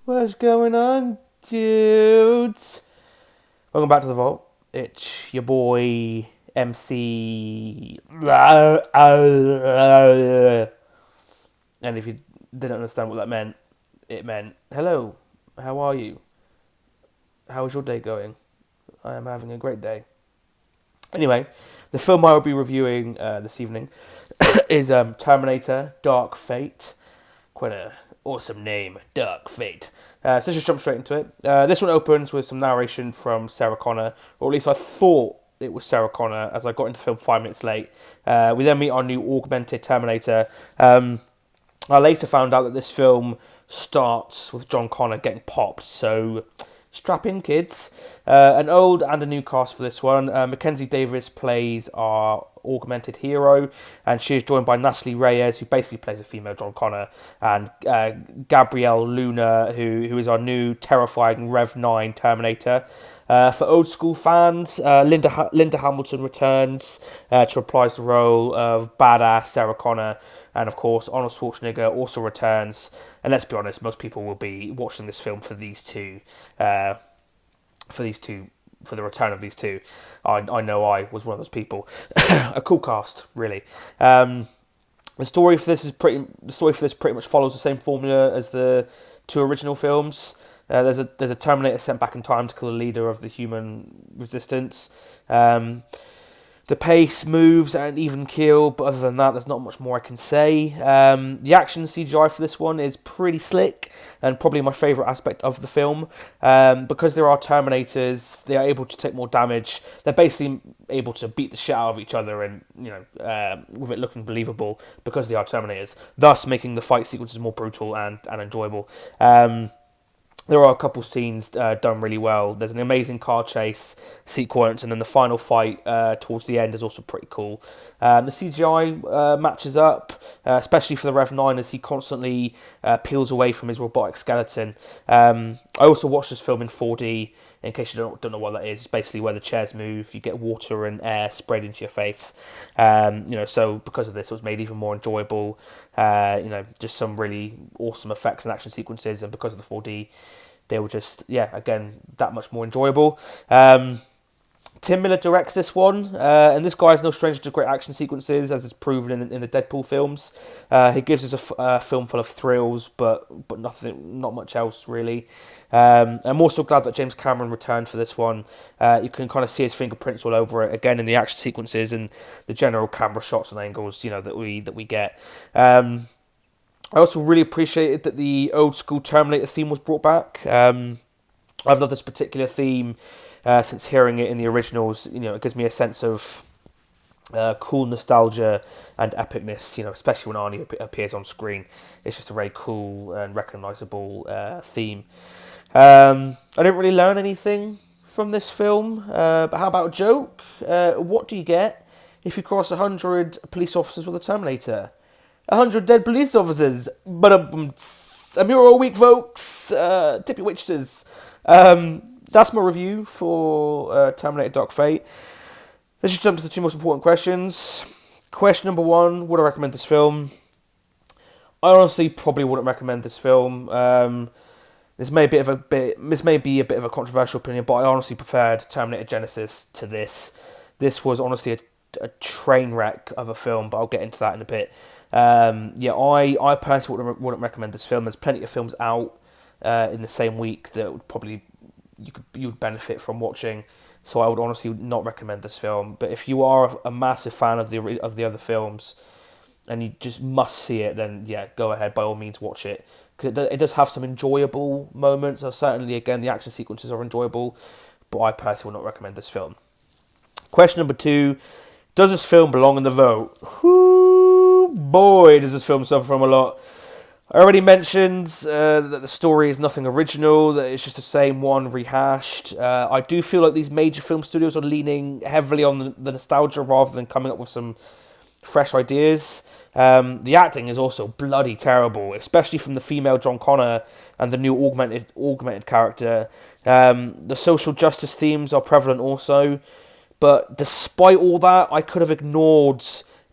What's going on, dudes? Welcome back to the vault. It's your boy MC. And if you didn't understand what that meant, it meant hello. How are you? How is your day going? I am having a great day. Anyway, the film I will be reviewing this evening is Terminator: Dark Fate. Quite a awesome name, Dark Fate. So let's just jump straight into it. This one opens with some narration from Sarah Connor, or at least I thought it was Sarah Connor as I got into the film 5 minutes late. We then meet our new augmented Terminator. I later found out that this film starts with John Connor getting popped, so strap in, kids. An old and a new cast for this one. Mackenzie Davis plays our augmented hero, and she is joined by Natalie Reyes, who basically plays a female John Connor, and Gabrielle Luna, who is our new terrifying Rev 9 Terminator. For old school fans, Linda Hamilton returns to reprise the role of badass Sarah Connor, and of course Arnold Schwarzenegger also returns. And let's be honest, most people will be watching this film for these two, for the return of these two. I know I was one of those people. A cool cast, really. The story for this pretty much follows the same formula as the two original films. There's a Terminator sent back in time to kill the leader of the human resistance. The pace moves at an even keel, but other than that, there's not much more I can say. The action CGI for this one is pretty slick, and probably my favourite aspect of the film. Because there are Terminators, they are able to take more damage. They're basically able to beat the shit out of each other, and with it looking believable because they are Terminators, thus making the fight sequences more brutal and enjoyable. There are a couple scenes done really well. There's an amazing car chase sequence, and then the final fight towards the end is also pretty cool. The CGI matches up, especially for the Rev 9, as he constantly peels away from his robotic skeleton. I also watched this film in 4D, in case you don't know what that is. It's basically where the chairs move, you get water and air sprayed into your face. So because of this, it was made even more enjoyable. Just some really awesome effects and action sequences, and because of the 4D, they were just, again, that much more enjoyable. Tim Miller directs this one, and this guy is no stranger to great action sequences, as is proven in the Deadpool films. He gives us a film full of thrills, but not much else really. I'm also glad that James Cameron returned for this one. You can kind of see his fingerprints all over it again in the action sequences and the general camera shots and angles, that we get. I also really appreciated that the old school Terminator theme was brought back. I've loved this particular theme since hearing it in the originals. It gives me a sense of cool nostalgia and epicness, especially when Arnie appears on screen. It's just a very cool and recognisable theme. I didn't really learn anything from this film, but how about a joke? What do you get if you cross 100 police officers with a Terminator? 100 dead police officers. But I'm here all week, folks. Tip your waitresses. That's my review for Terminator Dark Fate. Let's just jump to the two most important questions. Question number one, would I recommend this film? I honestly probably wouldn't recommend this film. This may be a bit of a controversial opinion, but I honestly preferred Terminator Genesis to this. This was honestly a train wreck of a film, but I'll get into that in a bit. I personally wouldn't recommend this film. There's plenty of films out in the same week that would probably you would benefit from watching. So I would honestly not recommend this film. But if you are a massive fan of the other films and you just must see it, then go ahead, by all means watch it, because it does have some enjoyable moments. Certainly, again, the action sequences are enjoyable, but I personally would not recommend this film. Question number two, does this film belong in the vote? Whoo, boy, does this film suffer from a lot. I already mentioned that the story is nothing original, that it's just the same one rehashed. I do feel like these major film studios are leaning heavily on the nostalgia rather than coming up with some fresh ideas. The acting is also bloody terrible, especially from the female John Connor and the new augmented character. The social justice themes are prevalent also, but despite all that, I could have ignored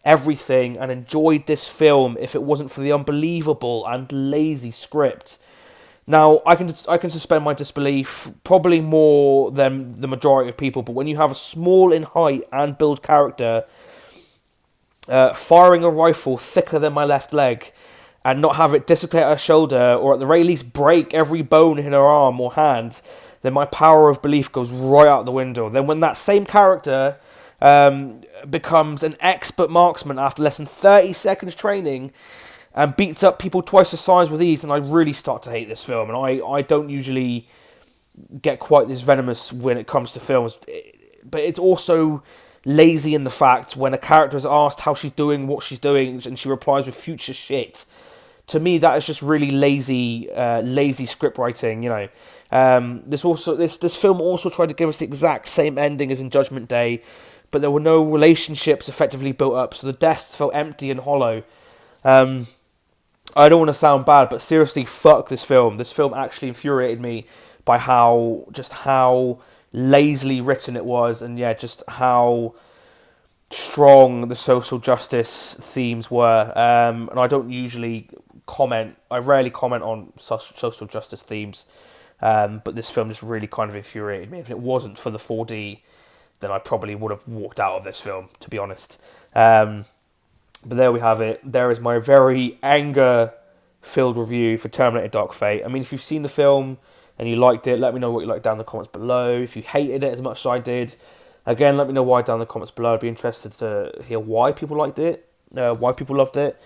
everything and enjoyed this film if it wasn't for the unbelievable and lazy script. Now, I can suspend my disbelief probably more than the majority of people, but when you have a small in height and build character firing a rifle thicker than my left leg and not have it dislocate her shoulder or at the very least break every bone in her arm or hand, then my power of belief goes right out the window. Then when that same character becomes an expert marksman after less than 30 seconds training and beats up people twice the size with ease, then I really start to hate this film. And I don't usually get quite this venomous when it comes to films, but it's also lazy in the fact when a character is asked how she's doing, what she's doing, and she replies with future shit. To me, that is just really lazy script writing. This film also tried to give us the exact same ending as in Judgment Day, but there were no relationships effectively built up, so the deaths felt empty and hollow. I don't want to sound bad, but seriously, fuck this film. This film actually infuriated me by how lazily written it was, and just how strong the social justice themes were. And I don't usually comment. I rarely comment on social justice themes, but this film just really kind of infuriated me. If it wasn't for the 4D, then I probably would have walked out of this film, to be honest. But there we have it. There is my very anger-filled review for Terminator Dark Fate. I mean, if you've seen the film and you liked it, let me know what you liked down in the comments below. If you hated it as much as I did, again, let me know why down in the comments below. I'd be interested to hear why people liked it, why people loved it.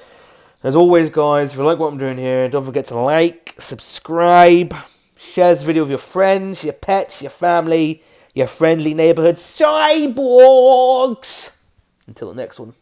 As always, guys, if you like what I'm doing here, don't forget to like, subscribe, share this video with your friends, your pets, your family, your friendly neighborhood cyborgs. Until the next one.